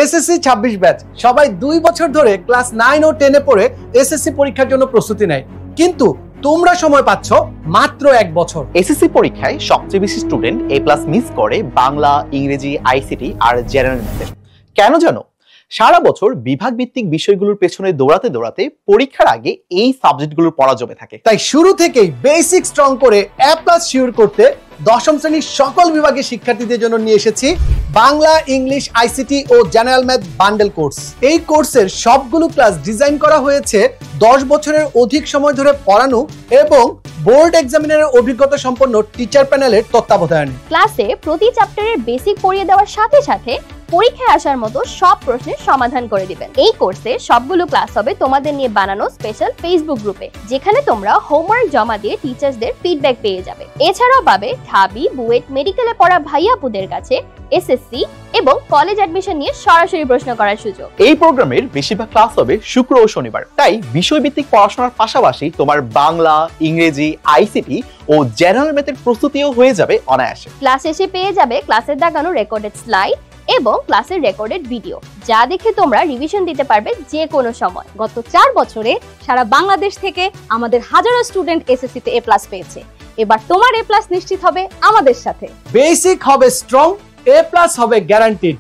SSC 26 batch সবাই 2 বছর ধরে ক্লাস 9 ও 10 এ পড়ে এসএসসি পরীক্ষার জন্য প্রস্তুতি নেয়, কিন্তু তোমরা সময় পাচ্ছ মাত্র 1 বছর। এসএসসি পরীক্ষায় সবচেয়ে বেশি স্টুডেন্ট এ প্লাস মিস করে বাংলা, ইংরেজি, আইসিটি আর জেনারেল ম্যাথে। কেন জানো? সারা বছর বিভাগ ভিত্তিক বিষয়গুলোর পেছনে দৌড়াতে দৌড়াতে পরীক্ষার আগে এই সাবজেক্টগুলোর পড়া জমে থাকে। তাই শুরু থেকেই বেসিক স্ট্রং করে এ প্লাস শিওর করতে দশম শ্রেণীর সকল বিভাগের শিক্ষার্থীদের জন্য নিয়ে এসেছি বাংলা, ইংলিশ, আইসিটি ও জেনারেল ম্যাথ বান্ডেল কোর্স। এই কোর্সের সবগুলো ক্লাস ডিজাইন করা হয়েছে 10 বছরের অধিক সময় ধরে পড়ানো এবং বোর্ড এক্সামিনারের অভিজ্ঞতা সম্পন্ন টিচার প্যানেলের তত্ত্বাবধানে। ক্লাসে প্রতি চ্যাপ্টারের বেসিক পড়িয়ে দেওয়ার সাথে সাথে পরীক্ষায় আসার মতো সব প্রশ্নের সমাধান করে দিবেন। এই কোর্সে সবগুলো ক্লাস হবে তোমাদের নিয়ে বানানো স্পেশাল ফেসবুক গ্রুপে, যেখানে তোমরা হোমওয়ার্ক জমা দিয়ে টিচার্সদের ফিডব্যাক পেয়ে যাবে। এছাড়াও পাবে ঢাবি, বুয়েট, মেডিকেলে পড়া ভাইয়াপুদের কাছে এসএসসি এবং কলেজ অ্যাডমিশন নিয়ে সরাসরি প্রশ্ন করার সুযোগ। এই প্রোগ্রামের বেশিরভাগ ক্লাস হবে শুক্র ও শনিবার, তাই বিষয়ভিত্তিক পড়াশোনার পাশাপাশি তোমার বাংলা, ইংরেজি, আইসিটি ও জেনারেল ম্যাথের প্রস্তুতিও হয়ে যাবে অনায়াসে। ক্লাস শেষে পেয়ে যাবে ক্লাসের দেখানো রেকর্ডেড স্লাইড এবং ক্লাসের রেকর্ডেড ভিডিও, যা দেখে তোমরা রিভিশন দিতে পারবে যে কোনো সময়। গত 4 বছরে সারা বাংলাদেশ থেকে আমাদের হাজারো স্টুডেন্ট এসএসসি তে A+ পেয়েছে। এবার তোমার A+ নিশ্চিত হবে আমাদের সাথে। বেসিক হবে স্ট্রং, এ প্লাস হবে গ্যারান্টিড।